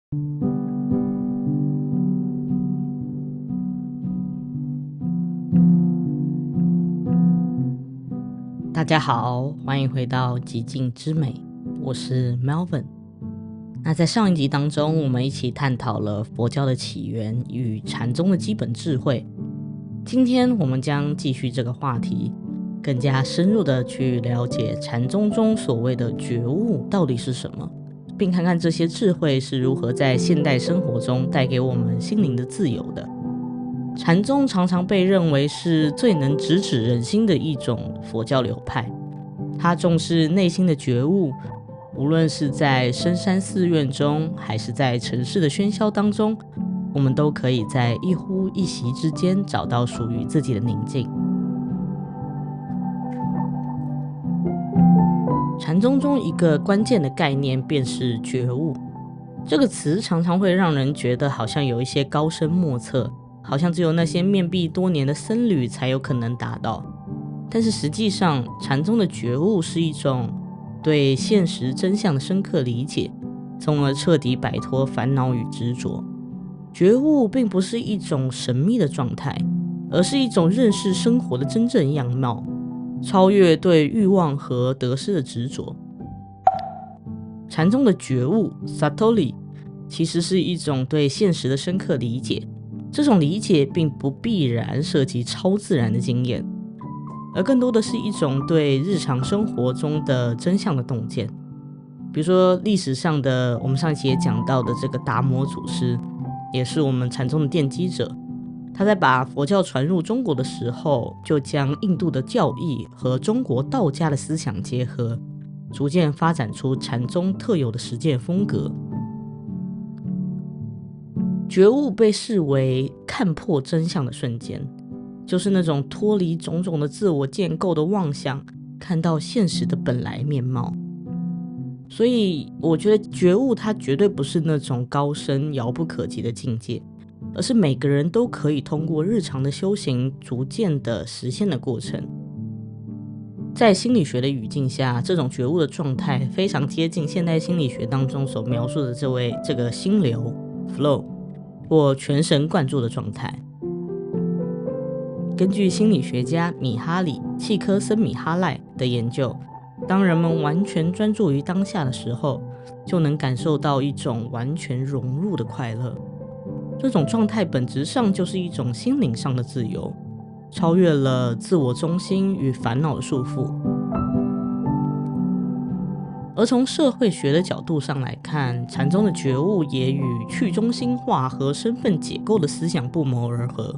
大家好，欢迎回到极境之美，我是 Melvin。那在上一集当中，我们一起探讨了佛教的起源与禅宗的基本智慧。今天我们将继续这个话题，更加深入的去了解禅宗中所谓的觉悟到底是什么，并看看这些智慧是如何在现代生活中带给我们心灵的自由的。禅宗常常被认为是最能直指人心的一种佛教流派，它重视内心的觉悟，无论是在深山寺院中，还是在城市的喧嚣当中，我们都可以在一呼一吸之间找到属于自己的宁静。禅宗中一个关键的概念便是觉悟，这个词常常会让人觉得好像有一些高深莫测，好像只有那些面壁多年的僧侣才有可能达到。但是实际上，禅宗的觉悟是一种对现实真相的深刻理解，从而彻底摆脱烦恼与执着。觉悟并不是一种神秘的状态，而是一种认识生活的真正样貌，超越对欲望和得失的执着。禅宗的觉悟 Satori 其实是一种对现实的深刻理解，这种理解并不必然涉及超自然的经验，而更多的是一种对日常生活中的真相的洞见。比如说历史上的，我们上一期也讲到的这个达摩祖师，也是我们禅宗的奠基者。他在把佛教传入中国的时候，就将印度的教义和中国道家的思想结合，逐渐发展出禅宗特有的实践风格。觉悟被视为看破真相的瞬间，就是那种脱离种种的自我建构的妄想，看到现实的本来面貌。所以我觉得觉悟它绝对不是那种高深遥不可及的境界，而是每个人都可以通过日常的修行逐渐的实现的过程。在心理学的语境下，这种觉悟的状态非常接近现代心理学当中所描述的这个心流 flow 或全神贯注的状态。根据心理学家米哈里·契科森米哈赖的研究，当人们完全专注于当下的时候，就能感受到一种完全融入的快乐。这种状态本质上就是一种心灵上的自由，超越了自我中心与烦恼的束缚。而从社会学的角度上来看，禅宗的觉悟也与去中心化和身份解构的思想不谋而合。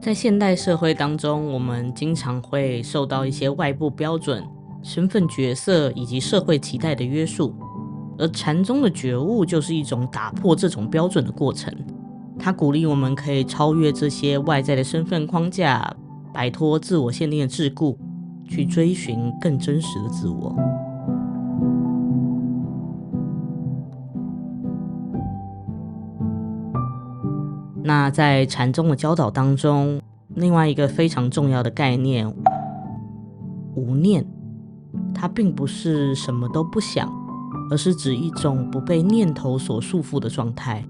在现代社会当中，我们经常会受到一些外部标准、身份角色以及社会期待的约束，而禅宗的觉悟就是一种打破这种标准的过程。它鼓励我们可以超越这些外在的身份框架，摆脱自我限定的桎梏，去追寻更真实的自我。那在禅宗的教导当中，另外一个非常重要的概念，无念，它并不是什么都不想，而是指一种不被念头所束缚的状态。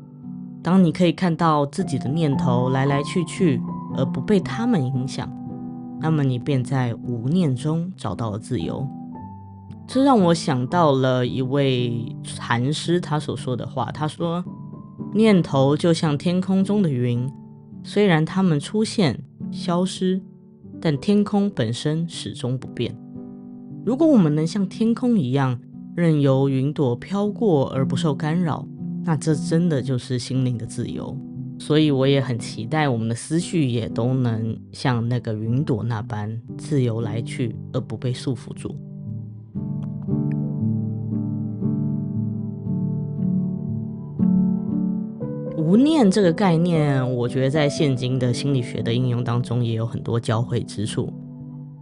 当你可以看到自己的念头来来去去，而不被他们影响，那么你便在无念中找到了自由。这让我想到了一位禅师他所说的话，他说，念头就像天空中的云，虽然它们出现消失，但天空本身始终不变。如果我们能像天空一样，任由云朵飘过而不受干扰，那这真的就是心灵的自由。所以我也很期待我们的思绪也都能像那个云朵那般自由来去，而不被束缚住。无念这个概念，我觉得在现今的心理学的应用当中也有很多交汇之处。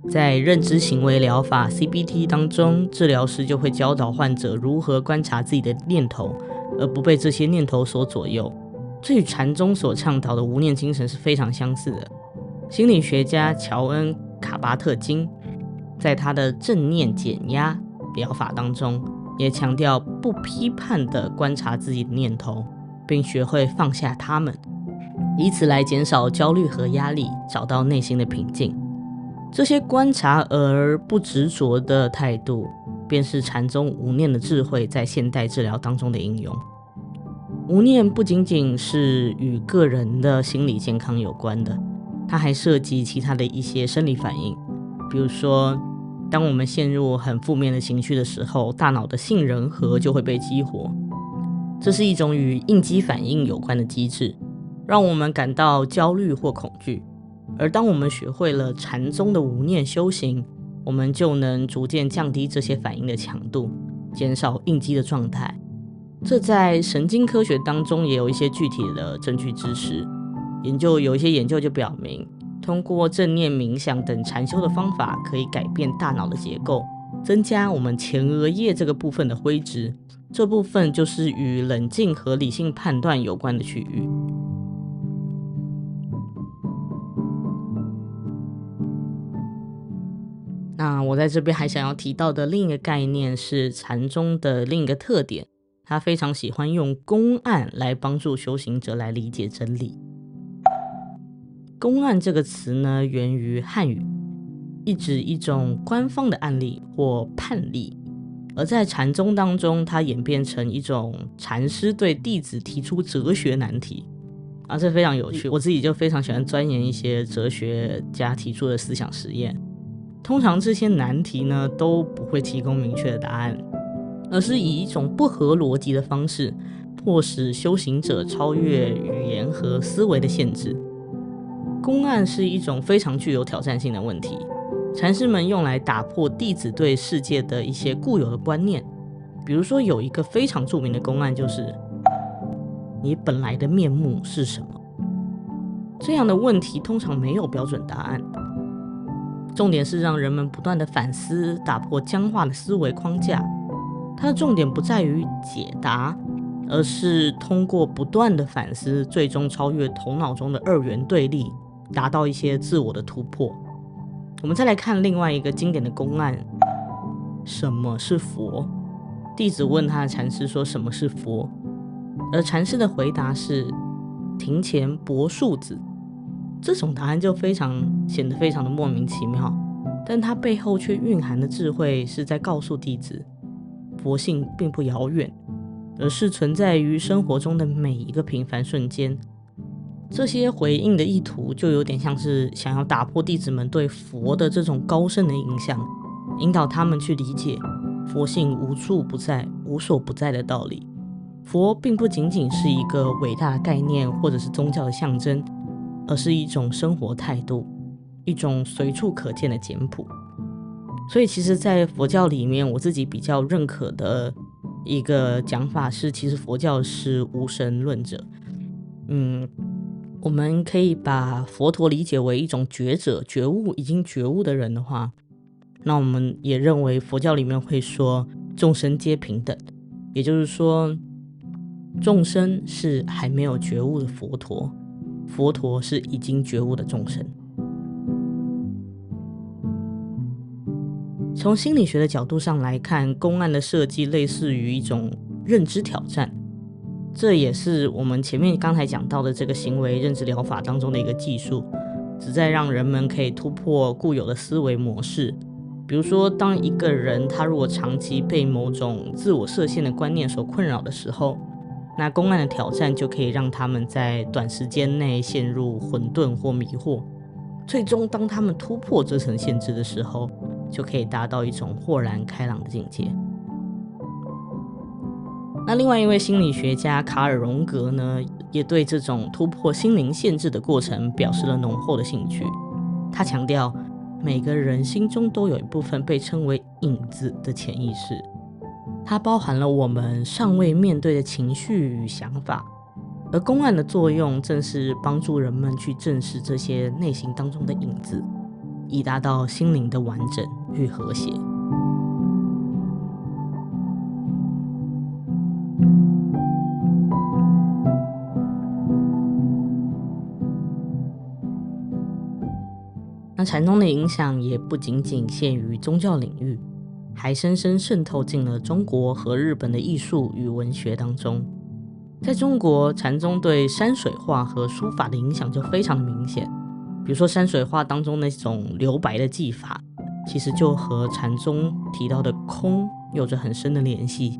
在认知行为疗法 CBT 当中，治疗师就会教导患者如何观察自己的念头，而不被这些念头所左右。这与禅宗所倡导的无念精神是非常相似的。心理学家乔恩·卡巴特金在他的正念减压疗法当中，也强调不批判地观察自己的念头，并学会放下它们，以此来减少焦虑和压力，找到内心的平静。这些观察而不执着的态度，便是禅宗无念的智慧在现代治疗当中的应用。无念不仅仅是与个人的心理健康有关的，它还涉及其他的一些生理反应。比如说，当我们陷入很负面的情绪的时候，大脑的杏仁核就会被激活，这是一种与应激反应有关的机制，让我们感到焦虑或恐惧。而当我们学会了禅宗的无念修行，我们就能逐渐降低这些反应的强度，减少应激的状态。这在神经科学当中也有一些具体的证据支持。有一些研究就表明，通过正念冥想等禅修的方法，可以改变大脑的结构，增加我们前额叶这个部分的灰质，这部分就是与冷静和理性判断有关的区域。那我在这边还想要提到的另一个概念是禅宗的另一个特点，他非常喜欢用公案来帮助修行者来理解真理。公案这个词呢，源于汉语，意指一种官方的案例或判例，而在禅宗当中，它演变成一种禅师对弟子提出哲学难题这非常有趣。我自己就非常喜欢钻研一些哲学家提出的思想实验。通常这些难题呢，都不会提供明确的答案，而是以一种不合逻辑的方式，迫使修行者超越语言和思维的限制。公案是一种非常具有挑战性的问题，禅师们用来打破弟子对世界的一些固有的观念。比如说，有一个非常著名的公案，就是你本来的面目是什么？这样的问题通常没有标准答案，重点是让人们不断的反思，打破僵化的思维框架。它的重点不在于解答，而是通过不断的反思，最终超越头脑中的二元对立，达到一些自我的突破。我们再来看另外一个经典的公案，什么是佛？弟子问他的禅师说，什么是佛？而禅师的回答是庭前柏树子。这种答案就显得非常的莫名其妙，但它背后却蕴含的智慧是在告诉弟子，佛性并不遥远，而是存在于生活中的每一个平凡瞬间。这些回应的意图就有点像是想要打破弟子们对佛的这种高深的印象，引导他们去理解佛性无处不在、无所不在的道理。佛并不仅仅是一个伟大的概念或者是宗教的象征，而是一种生活态度，一种随处可见的简朴。所以其实在佛教里面，我自己比较认可的一个讲法是，其实佛教是无神论者。我们可以把佛陀理解为一种觉者、已经觉悟的人的话，那我们也认为佛教里面会说众生皆平等，也就是说众生是还没有觉悟的佛陀，佛陀是已经觉悟的众生。从心理学的角度上来看，公案的设计类似于一种认知挑战，这也是我们前面刚才讲到的这个行为认知疗法当中的一个技术，旨在让人们可以突破固有的思维模式。比如说，当一个人他如果长期被某种自我设限的观念所困扰的时候，那公案的挑战就可以让他们在短时间内陷入混沌或迷惑，最终当他们突破这层限制的时候，就可以达到一种豁然开朗的境界。那另外一位心理学家卡尔荣格呢，也对这种突破心灵限制的过程表示了浓厚的兴趣。他强调，每个人心中都有一部分被称为影子的潜意识，它包含了我们尚未面对的情绪与想法，而公案的作用正是帮助人们去正视这些内心当中的影子，以达到心灵的完整与和谐。那禅宗的影响也不仅仅限于宗教领域，还深深渗透进了中国和日本的艺术与文学当中。在中国，禅宗对山水画和书法的影响就非常的明显。比如说山水画当中那种留白的技法，其实就和禅宗提到的空有着很深的联系。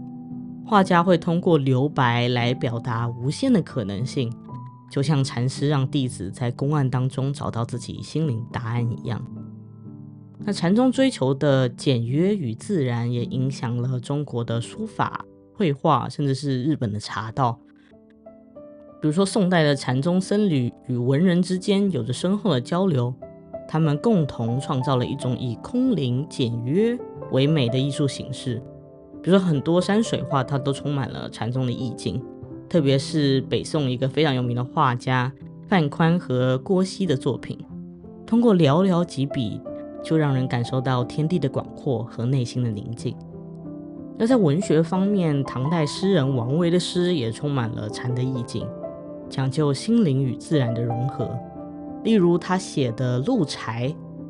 画家会通过留白来表达无限的可能性，就像禅师让弟子在公案当中找到自己心灵答案一样。那禅宗追求的简约与自然也影响了中国的书法、绘画，甚至是日本的茶道。比如说宋代的禅宗僧侣与文人之间有着深厚的交流，他们共同创造了一种以空灵简约为美的艺术形式。比如说很多山水画它都充满了禅宗的意境，特别是北宋一个非常有名的画家范宽和郭熙的作品，通过寥寥几笔就让人感受到天地的广阔和内心的宁静。而在文学方面，唐代诗人王维的诗也充满了禅的意境，讲究心灵与自然的融合。例如他写的《鹿柴》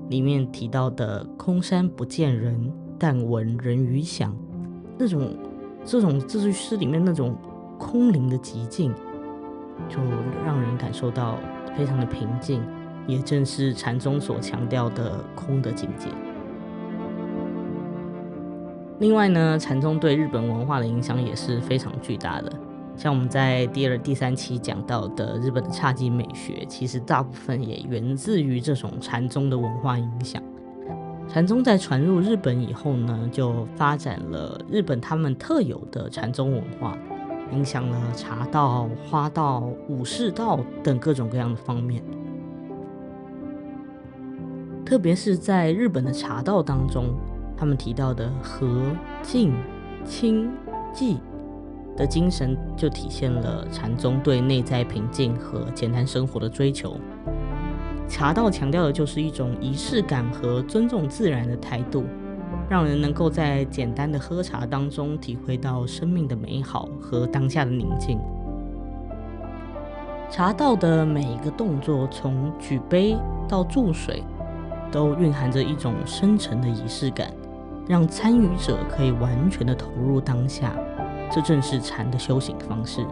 里面提到的空山不见人，但闻人语响，这句诗里面那种空灵的寂静，就让人感受到非常的平静，也正是禅宗所强调的空的境界。另外呢，禅宗对日本文化的影响也是非常巨大的。像我们在第2、第3期讲到的日本的侘寂美学，其实大部分也源自于这种禅宗的文化影响。禅宗在传入日本以后呢，就发展了日本他们特有的禅宗文化，影响了茶道、花道、武士道等各种各样的方面。特别是在日本的茶道当中，他们提到的和、静、清、寂的精神，就体现了禅宗对内在平静和简单生活的追求。茶道强调的就是一种仪式感和尊重自然的态度，让人能够在简单的喝茶当中体会到生命的美好和当下的宁静。茶道的每一个动作，从举杯到注水，都蕴含着一种深沉的仪式感，让参与者可以完全的投入当下，这正是禅的修行方式。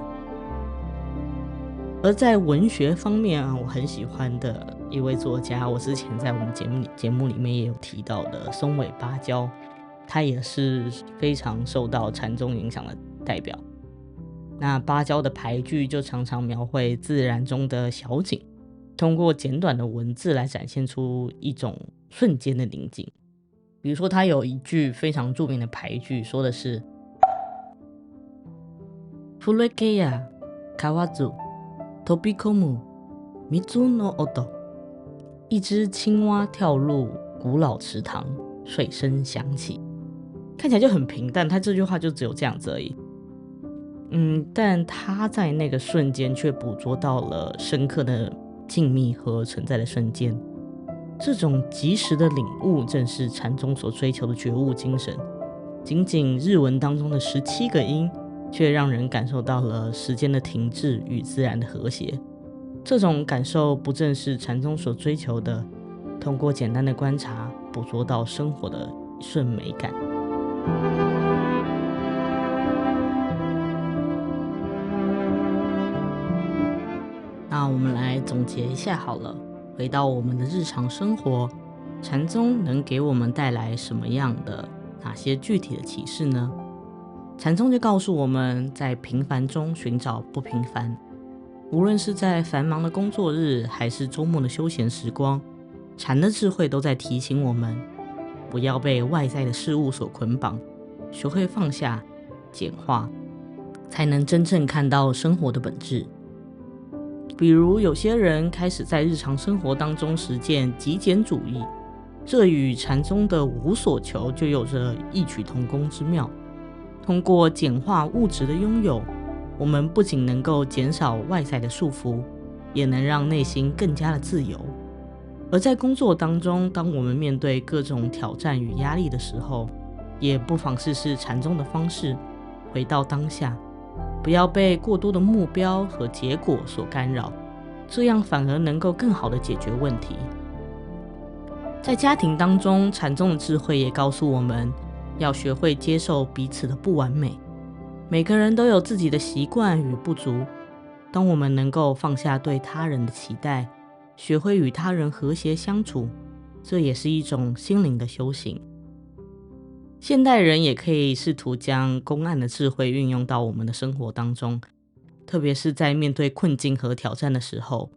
而在文学方面啊，我很喜欢的一位作家，我之前在我们节目里面也有提到的松尾芭蕉，他也是非常受到禅宗影响的代表。那芭蕉的俳句就常常描绘自然中的小景，通过简短的文字来展现出一种瞬间的宁静。比如说他有一句非常著名的俳句，说的是ふれけや買わず飛び込む水の音，一只青蛙跳入古老池塘，水声响起。看起来就很平淡，他这句话就只有这样子而已。但他在那个瞬间却捕捉到了深刻的静谧和存在的瞬间。这种及时的领悟，正是禅宗所追求的觉悟精神。仅仅日文当中的17个音，却让人感受到了时间的停滞与自然的和谐。这种感受不正是禅宗所追求的，通过简单的观察捕捉到生活的一瞬美感。那我们来总结一下好了，回到我们的日常生活，禅宗能给我们带来什么样的哪些具体的启示呢？禅宗就告诉我们，在平凡中寻找不平凡。无论是在繁忙的工作日，还是周末的休闲时光，禅的智慧都在提醒我们，不要被外在的事物所捆绑，学会放下、简化，才能真正看到生活的本质。比如有些人开始在日常生活当中实践极简主义，这与禅宗的无所求就有着异曲同工之妙。通过简化物质的拥有，我们不仅能够减少外在的束缚，也能让内心更加的自由。而在工作当中，当我们面对各种挑战与压力的时候，也不妨试试禅宗的方式，回到当下，不要被过多的目标和结果所干扰，这样反而能够更好的解决问题。在家庭当中，禅宗的智慧也告诉我们，要学会接受彼此的不完美。每个人都有自己的习惯与不足，当我们能够放下对他人的期待，学会与他人和谐相处，这也是一种心灵的修行。现代人也可以试图将公案的智慧运用到我们的生活当中，特别是在面对困境和挑战的时候，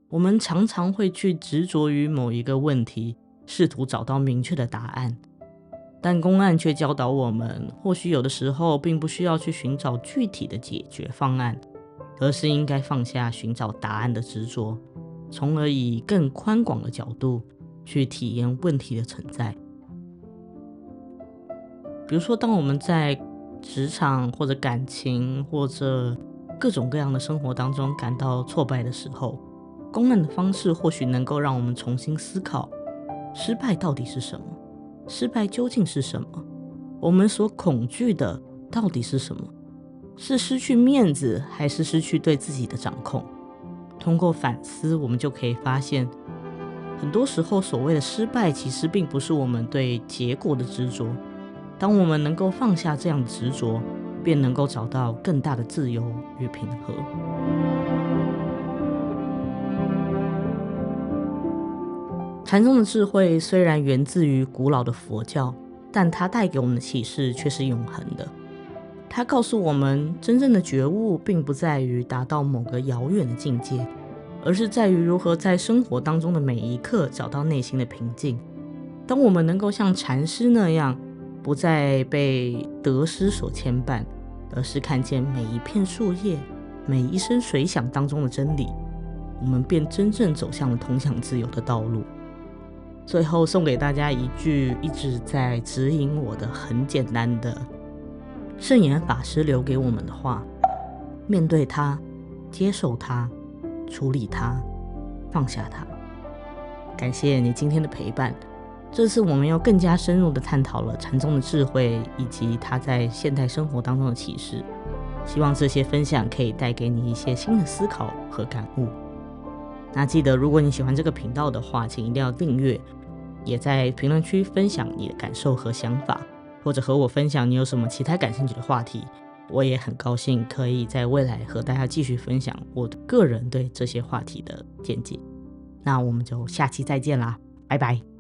我们常常会去执着于某一个问题，试图找到明确的答案。但公案却教导我们，或许有的时候并不需要去寻找具体的解决方案，而是应该放下寻找答案的执着，从而以更宽广的角度去体验问题的存在。比如说，当我们在职场或者感情或者各种各样的生活当中感到挫败的时候，公案的方式或许能够让我们重新思考，失败到底是什么？失败究竟是什么？我们所恐惧的到底是什么？是失去面子，还是失去对自己的掌控？通过反思，我们就可以发现，很多时候所谓的失败，其实并不是我们对结果的执着。当我们能够放下这样的执着，便能够找到更大的自由与平和。禅宗的智慧虽然源自于古老的佛教，但它带给我们的启示却是永恒的。它告诉我们，真正的觉悟并不在于达到某个遥远的境界，而是在于如何在生活当中的每一刻找到内心的平静。当我们能够像禅师那样，不再被得失所牵绊，而是看见每一片树叶、每一声水响当中的真理，我们便真正走向了通向自由的道路。最后送给大家一句一直在指引我的很简单的圣严法师留给我们的话：面对它，接受它，处理它，放下它。感谢你今天的陪伴。这次我们又更加深入的探讨了禅宗的智慧以及它在现代生活当中的启示，希望这些分享可以带给你一些新的思考和感悟。那记得，如果你喜欢这个频道的话，请一定要订阅，也在评论区分享你的感受和想法，或者和我分享你有什么其他感兴趣的话题。我也很高兴可以在未来和大家继续分享我个人对这些话题的见解。那我们就下期再见啦，拜拜。